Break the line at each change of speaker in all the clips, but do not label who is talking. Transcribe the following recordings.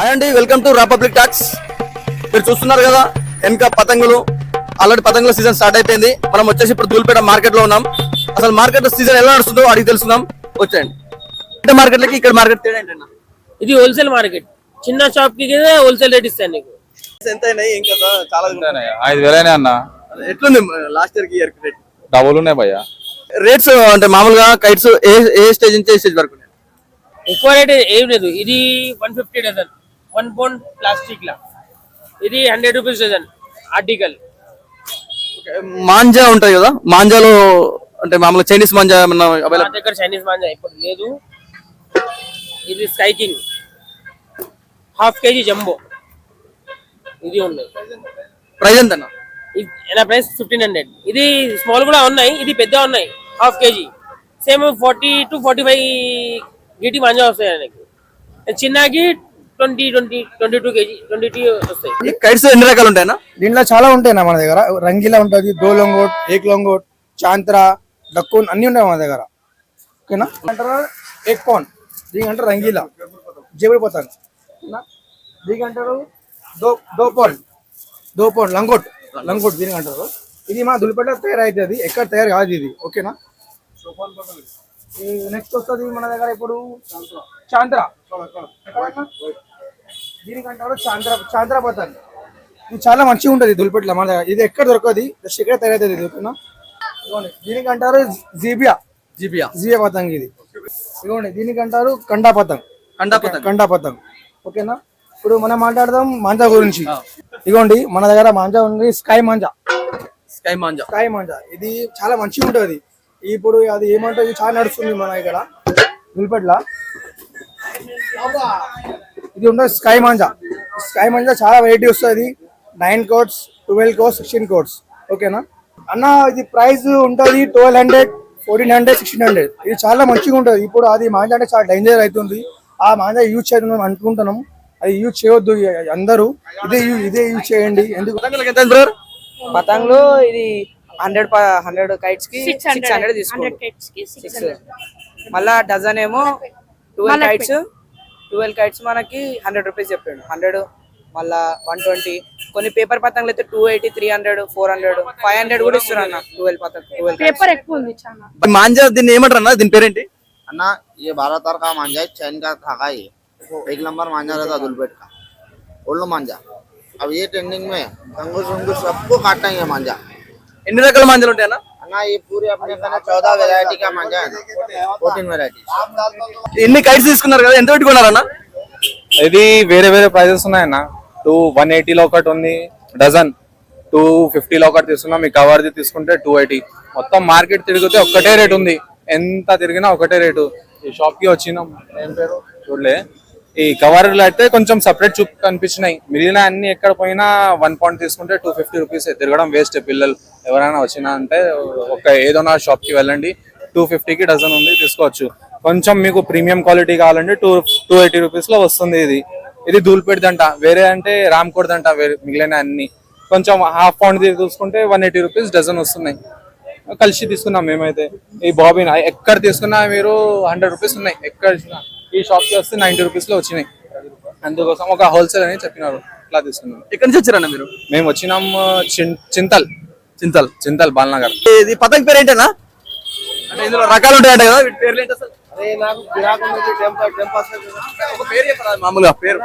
Hi అండి, welcome to రా public talks. మీరు చూస్తున్నారు కదా వెనక పతంగులు. ఆల్రెడీ పతంగుల సీజన్ స్టార్ట్ అయిపోయింది. మనం వచ్చేసి ఇప్పుడు ధూళిపేట మార్కెట్ లో ఉన్నాం. అసలు మార్కెట్ సీజన్ ఎలా నడుస్తుందో అడిగి తెలుసుకుందాం. వచ్చేయండి. ఇక్కడ మార్కెట్లకి ఇక్కడ మార్కెట్ తేడా ఏంటన్నా?
ఇది హోల్సేల్ మార్కెట్. చిన్న షాప్ కి హోల్సేల్ రేట్ ఇస్తాను నీకు.
ఎంత అయినాయి? ఏం కదా చాలా
5,000 అన్న.
ఎట్లుంది లాస్ట్ ఇయర్ కి ఇయర్ రేట్?
డబుల్ ఉన్నాయి భయ్య
రేట్స్. అంటే మామూలుగా కైట్స్ ఏ స్టేజ్ నుంచి ఏ స్టేజ్ వరకు?
ఎక్కువ రేట్ ఏం లేదు. ఇది 150 డజన్, 1 పౌండ్ ప్లాస్టిక్ లా. ఇది 100 రూపీస్ డజన్ ఆర్టికల్.
మాంజా ఉంటాయి కదా, మాంజాలో అంటే మామూలుగా చైనీస్ మాంజా ఏమన్నా
మా
అవైలబుల్?
దగ్గర చైనీస్ మాంజా ఇప్పుడు లేదు. ఇది స్కై కింగ్ ½ kg జంబో. ఇది ఉన్నాయి.
ప్రైస్ ఎంత అన్న?
నా ప్రైస్ 1500. ఇది స్మాల్ కూడా ఉన్నాయి, ఇది పెద్ద ఉన్నాయి. ½ kg same 40 to 45 GT manja వస్తాయి నాకు. చిన్నకి 22 kg 22 వస్తాయి.
ఈ కైట్స్ ఎన్ని రకాలు ఉంటాయన్నా?
దీంట్లో చాలా ఉంటాయి మన దగ్గర. రంగీలా ఉంటుంది, దో లొంగోట్, ఏక్ లొంగోట్, చాంత్రా, డక్కున్ అన్ని ఉంటాయి మన దగ్గర. ఓకేనా? అంటారా ఏక్ పౌండ్, దీనికి అంటారు రంగీలా, జేబుడు పోతాను. దీనికి అంటారు దో పౌండ్ లంగోట్ దీనికి అంటారు. ఇది మా దులిపేట తయారు అవుతుంది, ఎక్కడ తయారు కాదు ఇది. ఓకేనా? నెక్స్ట్ వస్తుంది మన దగ్గర ఇప్పుడు చాంద్రా. దీనికి అంటారు చాంద్రా పతంగ్. ఇది చాలా మంచిగా ఉంటుంది దులిపెట్ల మన దగ్గర. ఇది ఎక్కడ దొరకదు, జస్ట్ ఇక్కడ తయారవుతుంది ఇది. ఓకేనా? దీనికి అంటారు జీబియా పతంగ్. ఇది ఇదిగోండి. దీనికి అంటారు కండా పతంగ్. ఓకేనా? ఇప్పుడు మనం మాట్లాడదాం మాంజా గురించి. ఇదిగోండి మన దగ్గర మాంజా ఉంది, స్కై మాంజా. ఇది చాలా మంచిగా ఉంటుంది. ఇప్పుడు అది ఏమంటుంది, చాలా నడుస్తుంది మన ఇక్కడ దులిపెట్ల. ఇది ఉంటుంది స్కై మాంజా చాలా వెరైటీ వస్తుంది. 9 కోట్స్, 12 కోట్స్, 16 కోట్స్. ఓకేనా అన్న? ఇది ప్రైస్ ఉంటుంది 1200, 1400, 1600. ఇది చాలా మంచిగా ఉంటుంది. ఇప్పుడు అది మాంజా అంటే చాలా డేంజర్ అవుతుంది. ఆ మాంజా యూజ్ చేద్దాం అనుకుంటున్నాం. అది యూజ్ చేయొద్దు అందరూ. ఇదే యూజ్ చేయండి. ఎందుకు?
పతంగులు ఇది 100 కైట్స్ కి 600 తీసుకోండి. మళ్ళా డజన్ ఏమో 12 కైట్స్ మనకి 100 రూపీస్ చెప్పాడు. 100 మళ్ళా 120. కొన్ని పేపర్ పతంగులు అయితే 280, 300, 400, 500 కూడా ఇస్తున్నారు అన్న. 12
पेपर ఎక్కువ ఉంది చాలా.
మాంజా దీన్ని ఏమంటారు అన్న? దీని పేరేంటి
अन्ना? ये 12 तार का मांझा है, चैन का धागा. ये 1 नंबर मांझा रहता दुलपेट का, ओल्ड मांझा. अब ये ट्रेंडिंग में अंगूर सबको काटना है मांझा.
ఎన్ని రకాల మాంజాలు ఉంటాయన్నా?
अन्ना ये पूरे अपने 14 वेरायटी का मांझा है, 14 वेरायटी.
ఎన్ని కైట్స్ తీసుకున్నారు కదా, ఎంత పెట్టుకున్నారన్న?
ఇది వేరే వేరే ప్రైజెస్ ఉన్నాయన్న. 180 లో ఒకటి ఉంది డజన్, 250 లో ఒకటి తీసుకున్నాం. మీ కవర్ది తీసుకుంటే 280. మొత్తం మార్కెట్ తిరిగితే ఒక్కటే రేట్ ఉంది. ఎంత తిరిగినా ఒకటే రేటు. ఈ షాప్ కి వచ్చినాం, ఏం పేరు చూడలే. ఈ కవర్లు అయితే కొంచెం సపరేట్ చూపు కనిపించినాయి. మిగిలిన అన్ని ఎక్కడ పోయినా 1 పౌండ్ తీసుకుంటే 250 రూపీస్. తిరగడం వేస్ట్. పిల్లలు ఎవరైనా వచ్చినా అంటే ఒక ఏదైనా షాప్ కి వెళ్ళండి, 250కి డజన్ ఉంది, తీసుకోవచ్చు. కొంచెం మీకు ప్రీమియం క్వాలిటీ కావాలంటే 280 రూపీస్ లో వస్తుంది. ఇది ధూళిపేటదంట, వేరే అంటే రామ్కోట్దంట. మిగిలిన అన్ని కొంచెం ½ పౌండ్ తీసుకుంటే 180 రూపీస్ డజన్ వస్తున్నాయి. కలిసి తీసుకున్నాం మేమైతే. ఈ బాబిన్ ఎక్కడ తీసుకున్నా మీరు 100 రూపీస్ ఉన్నాయి. ఎక్కడ ఈ షాప్ కి వస్తే 90 రూపీస్ లో వచ్చినాయి. అందుకోసం ఒక హోల్సేల్ అని చెప్పినారు, ఇట్లా తీసుకున్నాం.
ఎక్కడి నుంచి వచ్చారన్న మీరు?
మేము వచ్చినాం చింతల్ బాలనగర్.
ఇది పతంగ్ పేరు ఏంటన్నా? అంటే ఇందులో రకాలు ఉంటాయంట కదా, వీటి పేర్లు ఏంటి అసలు? ఒక పేరు చెప్పరా మామూలుగా పేరు?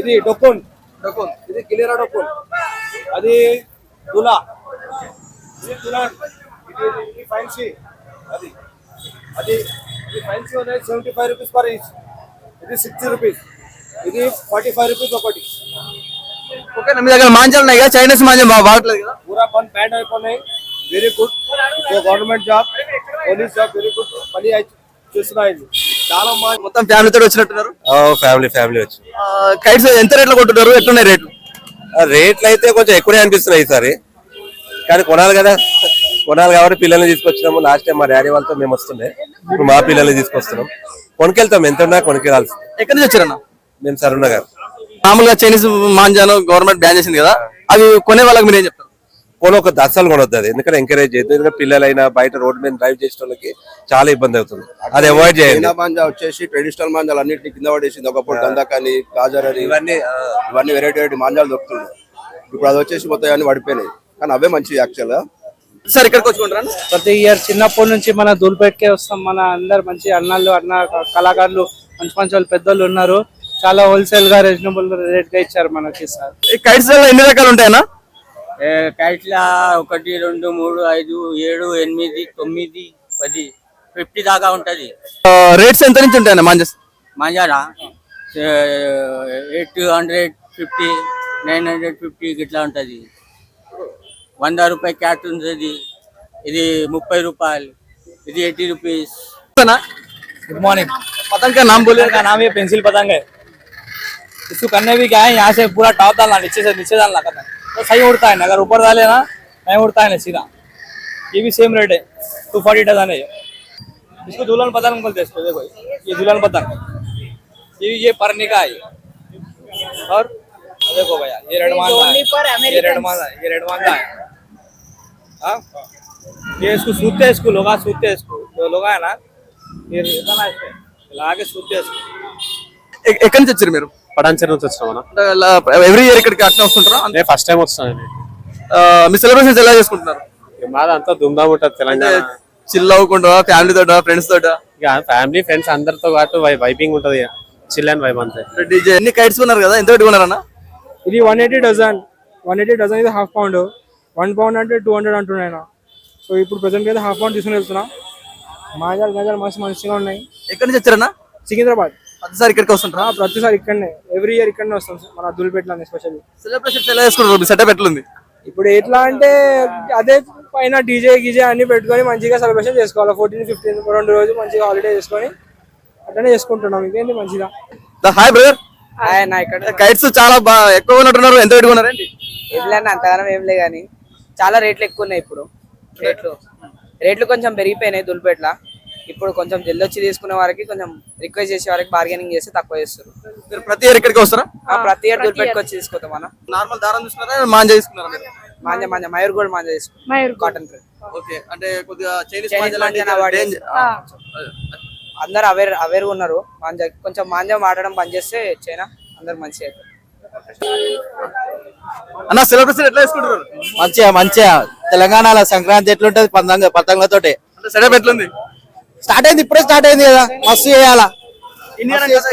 ఇది డొక్కున్, ఇది కిలియరా డొక్కున్, అది దులా, ఇది ఫ్యాన్సీ. అది ఫ్యాన్సీ అనేది 75 రూపీస్ పర్ ఈచ్. ఇది 60 రూపీస్. ఇది 45 రూపీస్ ఒకటి.
ఓకే, మీ దగ్గర మాంజాలు ఉన్నాయి కదా, చైనీస్ మాంజా బాగట్లేదు కదా?
పూరా బండ్ బ్యాండ్ అయిపోయినాయి. Very good. Government job, police job, very good పని చేస్తున్నాయి. చాలా
మొత్తం ఫ్యామిలీతో వచ్చినట్టున్నారు.
ఫ్యామిలీ వచ్చి
కైట్స్ ఎంత రేట్లో కొంటున్నారు? ఎట్లున్నాయి రేట్లు?
రేట్లు అయితే కొంచెం ఎక్కువనే అనిపిస్తున్నాయి ఈసారి, కానీ కొనాలి కాబట్టి పిల్లల్ని తీసుకొచ్చినాము. లాస్ట్ టైం మా డాడీ వాళ్ళతో మేము వస్తుండే, ఇప్పుడు మా పిల్లల్ని తీసుకొస్తున్నాం. కొనుకెళ్తాం, ఎంత ఉన్నా కొనుకెళ్ళాల్సి.
ఎక్కడి నుంచి వచ్చారన్న?
మేము సరూర్ నగర్.
మామూలుగా చైనీస్ మాంజాను గవర్నమెంట్ బ్యాన్ చేసింది కదా, అవి కొనే వాళ్ళకి మీరు ఏం చెప్తారు?
కొనొద్దు, అస్సలు కొనొద్దు అది. ఎందుకంటే ఎంకరేజ్ చేయొద్దు. ఎందుకంటే పిల్లలైనా బయట రోడ్ మీద డ్రైవ్ చేసే వాళ్ళకి చాలా ఇబ్బంది అవుతుంది. అది అవాయిడ్ చేయండి.
చైనా మాంజా వచ్చేసి ట్రెడిషనల్ మాంజాలు అన్నింటినీ కింద పడేసింది. ఒకప్పుడు గంధక్ అని, గాజర్ అని, ఇవన్నీ వెరైటీ మాంజాలు దొరుకుతుంది. ఇప్పుడు అది వచ్చేసి మొత్తం అన్ని పడిపోయినాయి. కానీ అవే మంచివి యాక్చువల్ గా.
సార్ ఇక్కడికి వచ్చుకుంటారా?
ప్రతి ఇయర్ చిన్నప్పటి నుంచి మన ధూళిపేటకే వస్తాం. మన అందరు మంచి అన్న కళాకారులు మంచి మంచి వాళ్ళు పెద్దోళ్ళు ఉన్నారు. చాలా హోల్సేల్ గా రీజనబుల్ రేట్ గా ఇచ్చారు మనకి సార్.
ఈ కైట్స్ ఎన్ని రకాలు ఉంటాయన్నా?
కైట్ల 1, 2, 3, 5, 7, 8, 9, 10, 50 దాకా ఉంటది.
రేట్స్ ఎంత నుంచి ఉంటాయన్నా మాంజాస్?
మాంజారా 850, 950 ఇట్లా ఉంటది. 100 రూపాయ క్యాట్ ఉంటుంది. ఇది 30 రూపాయలు, ఇది 80 రూపీస్.
Good morning.
पतंग का नाम बोले।
का नाम ये पेंसिल पतंग है। इसको करने भी क्या है, यहाँ से पूरा टॉप डालना, नीचे से नीचे डालना करना है तो सही उड़ता है ना। अगर ऊपर डाले ना नहीं उड़ता है ना सीधा। ये भी सेम रेट है, 240 डजन है। इसको दुल्हन पतंग बोलते हैं। इसको देखो ये दुल्हन पतंग, ये परनी का है। और देखो भैया ये रेड मांदा है, ये रेड मांदा है, ये रेड मांदा है। हाँ ये इसको सूते हैं, इसको लोग सूते हैं, इसको जो लोग है ना ये रहता ना इसमें लाके सूते हैं इसको।
ఎక్కడి నుంచి వచ్చారు మీరు?
పటాన్చెరు నుంచి వచ్చినామన్నా.
ఎవ్రీ ఇయర్ ఇక్కడికి అట్లా వస్తుంటారా?
నేను ఫస్ట్ టైం వస్తున్నాను.
మీ సెలబ్రేషన్స్ ఎలా చేసుకుంటున్నారు?
మాది అంతా దుమ్దాం ఉంటుంది తెలంగాణ.
చిల్ అవ్వకుండా ఫ్యామిలీ తోట, ఫ్రెండ్స్ తోట?
ఇక ఫ్యామిలీ ఫ్రెండ్స్ అందరితో పాటు వైబింగ్ ఉంటది, చిల్ అండ్ వైబ్ అంతే.
డీజే ఎన్ని కైట్స్ ఉన్నారు కదా, ఎంత పెట్టుకున్నారన్నా?
ఇది 180 డజన్, 180 డజన్ ఇది హాఫ్ పౌండ్. 1 పౌండ్ అంటే 200 అంటున్నాయి. సో ఇప్పుడు ప్రెసెంట్ అయితే హాఫ్ పౌండ్ తీసుకుని వెళ్తున్నా. మాజాలు గజాలు మస్తు మంచిగా ఉన్నాయి.
ఎక్కడి నుంచి వచ్చారన్నా?
సికింద్రాబాద్.
ప్రతిసారి ఇక్కడికి వస్తుంటారా?
ప్రతిసారి ఇక్కడనే, ఎవ్రీ ఇయర్ ఇక్కడనే వస్తాం మన ధూళిపేటలో స్పెషల్లీ.
సెలబ్రేషన్స్ ఎలా చేసుకుంటారు? మీ సెటప్ ఎట్లుంది?
ఇప్పుడు ఎట్లా అంటే అదే పైన డీజే గీజే అన్ని పెట్టుకొని మంచిగా సెలబ్రేషన్ చేసుకోవాలి. 14, 15 2 రోజులు మంచిగా హాలిడే చేసుకొని అట్లనే చేసుకుంటున్నాం. ఇంకేంటి మంచిగా.
Hi brother.
నా ఇక్కడ
కైట్స్ చాలా ఎక్కువ ఉన్నట్టున్నారు, ఎంత పెట్టుకున్నారండి?
ఏం అంతగానం ఏం లే కానీ చాలా రేట్లు ఎక్కువ ఉన్నాయి. ఇప్పుడు రేట్లు కొంచెం పెరిగిపోయినాయి దుల్పేట్ల. ఇప్పుడు కొంచెం జల్ది వచ్చి తీసుకునే వారికి కొంచెం రిక్వెస్ట్ చేసే వారికి బార్గెనింగ్ చేస్తే తక్కువ చేస్తారు.
మీరు ప్రతి ఇయర్ ఇక్కడికి వస్తారా?
ప్రతి ఇయర్ దుల్పేట్కి వచ్చి తీసుకుంటాం. మనం
నార్మల్ దారం తీసుకున్నారా, మాంజా తీసుకున్నారా మీరు?
మాంజా మయూర్ గోల్డ్ మాంజా తీసుకుంటాం, కాటన్ థ్రెడ్.
ఓకే, అంటే కొద్దిగా
Chinese అందరు అవేర్ ఉన్నారు. మాంజా కొంచెం మాంజా వాడడం బంద్ చేస్తే చైనా అందరు మంచిగా అవుతారు.
అన్న సెలబ్రేషన్ ఎట్లా చేసుకుంటారు?
మంచిగా తెలంగాణలో సంక్రాంతి ఎట్లుంటది పతంగులతోటి.
సెటప్ ఎట్లుంది?
స్టార్ట్ అయింది, ఇప్పుడే స్టార్ట్ అయింది కదా, మస్తు చేయాలా.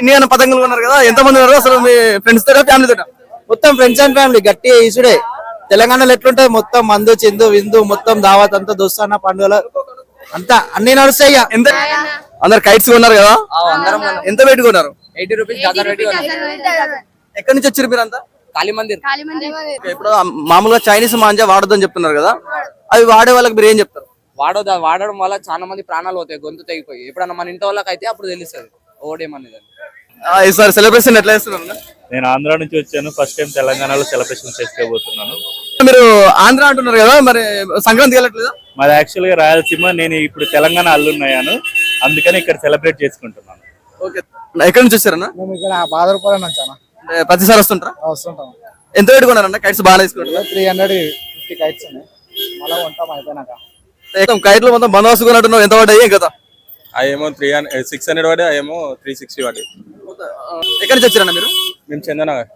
ఇండియన్ పతంగులు ఉన్నారు కదా, ఎంత మంది ఉన్నారు అసలు? మీ ఫ్రెండ్స్ తోట, ఫ్యామిలీ తోట?
మొత్తం ఫ్రెండ్స్ అండ్ ఫ్యామిలీ గట్టి ఇసుడే. తెలంగాణలో ఎట్లుంటది మొత్తం మందు చిందు విందు మొత్తం దావత్ అంతా దోస్తాన పండుగలు అంతా అన్ని నడుస్తాయి.
ఎంత అందరు కైట్స్ ఉన్నారు కదా, ఎంత పెట్టుకున్నారు?
80 రూపీస్
ఎక్కడి నుంచి వచ్చారు మీరు అంతా?
కాళీ మందిర్.
ఇప్పుడు మామూలుగా చైనీస్ మాంజా వాడొద్దని చెప్తున్నారు కదా, అవి వాడే వాళ్ళకి మీరు ఏం చెప్తారు?
వాడడం వల్ల చాలా మంది ప్రాణాలు పోతాయి, గొంతు తెగిపోయి. ఎప్పుడన్నా మన ఇంటి వాళ్ళకి అయితే అప్పుడు తెలుస్తుంది ఓడేమనేది.
ఈసారి సెలబ్రేషన్ ఎట్లా చేస్తున్నారు?
నేను ఆంధ్ర నుంచి వచ్చాను, ఫస్ట్ టైం తెలంగాణలో సెలబ్రేషన్ చేసుకోబోతున్నాను.
మీరు ఆంధ్ర అంటున్నారు కదా, మరి సంక్రాంతి వెళ్ళట్లేదా?
మాది యాక్చువల్ గా రాయలసీమ, నేను ఇప్పుడు తెలంగాణ అల్లున్నాను, అందుకని ఇక్కడ సెలబ్రేట్ చేసుకుంటున్నాను.
ఓకే, ఎక్కడి నుంచి వచ్చారన్నా?
మేము ఇక్కడ బాదరపురం నుంచి అన్న
ప్రతిసారి వస్తుంటారా?
వస్తుంటాం.
ఎంత పెట్టుకున్నారన్న? కైట్స్ బాగా తీసుకుంటారు?
350 కైట్స్ ఉన్నాయి. మళ్ళీ ఉంటాం అయిపోయినాక.
కైట్లు మొత్తం బందోబస్తు కొన్నట్టున్నావు, ఎంత పడ్డాయి కదా?
అవేమో 600 పడి, అవేమో 360 పడి.
ఎక్కడి నుంచి వచ్చారన్న మీరు?
మేము చందనగర్.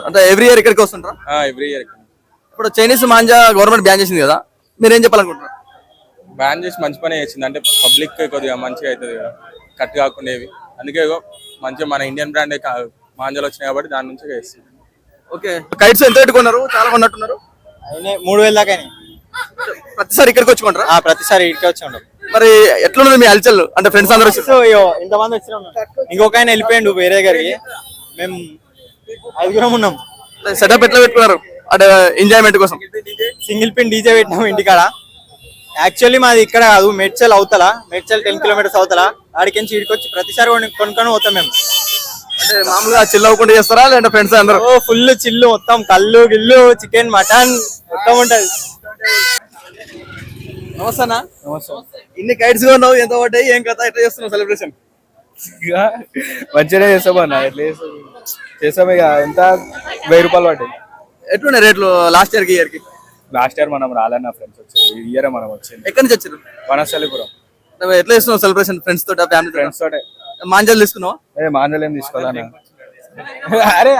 అంటే ఎవ్రీ ఇయర్ ఇక్కడికి వస్తుంటారా?
Every year.
ఇప్పుడు చైనీస్ మాంజా గవర్నమెంట్ బ్యాన్ చేసింది కదా, మీరు ఏం చెప్పాలనుకుంటున్నారు?
బ్యాన్ చేసి మంచి పని చేసింది, అంటే పబ్లిక్ కొద్దిగా మంచిగా అవుతుంది కదా, కట్ కాకుండా. అందుకే మంచిగా మన ఇండియన్ బ్రాండ్ మాంజాలు వచ్చినాయి కాబట్టి దాని నుంచి చేస్తుంది.
ఓకే, కైట్స్ ఎంత పెట్టుకున్నారు? చాలా కొన్నట్టున్నారు.
3000 దాకా.
ప్రతిసారి ఇక్కడికి వచ్చుకుంటారా?
ప్రతిసారి ఇక్కడికి వచ్చి ఉంటాం.
మరి ఎట్లున్నది మీ హల్చల్? అంటే ఫ్రెండ్స్ అందరూ
ఇంతమంది వచ్చినా, ఇంకొక ఆయన వెళ్ళిపోయిండు వేరే దగ్గరికి, మేము 5 ఉన్నాం.
సెటప్ ఎట్లా పెట్టుకున్నారు అంటే ఎంజాయ్మెంట్ కోసం?
సింగిల్ పిన్ డీజే పెట్టినాం ఇంటికాడ. యాక్చువల్లీ మాది ఇక్కడ కాదు, మేడ్చల్ అవతల, మేడ్చల్ 10 కిలోమీటర్స్ అవతల. ఆడికి ఇడికి వచ్చి ప్రతిసారి కొనుక్కొని పోతాం మేము.
అంటే మామూలుగా చిల్ అవ్వకుండా చేస్తారా, లేదంటే ఫ్రెండ్స్ అందరూ?
ఫుల్ చిల్లు, మొత్తం కళ్ళు గిల్లు చికెన్ మటన్ మొత్తం ఉంటది.
నమస్తేనా? ఇన్ని కైట్స్ కొన్నావు, ఎంత పడ్డాయి, ఏం కథ, ఎట్లా చేస్తున్నావు సెలబ్రేషన్?
మంచిగానే చేస్తామన్నా, ఎట్లా చేస్తాం ఇక. ఎంత 1000 రూపాయలు పడ్డాయి.
ఎట్లున్నాయి రేట్లు లాస్ట్ ఇయర్ కి ఇయర్ కి?
లాస్ట్ ఇయర్ మనం రాలన్న ఫ్రెండ్స్ వచ్చారు, ఈ ఇయర్ మనం వచ్చింది
ఎక్కడి నుంచి వచ్చారు?
వనస్థలిపురం
నువ్వు ఎట్లా చేస్తున్నావు సెలబ్రేషన్? ఫ్రెండ్స్ తోట, ఫ్యామిలీ
ఫ్రెండ్స్ తోటే.
మాంజాలు తీసుకున్నావా?
మాంజలేం తీసుకోవాలన్నా. అరే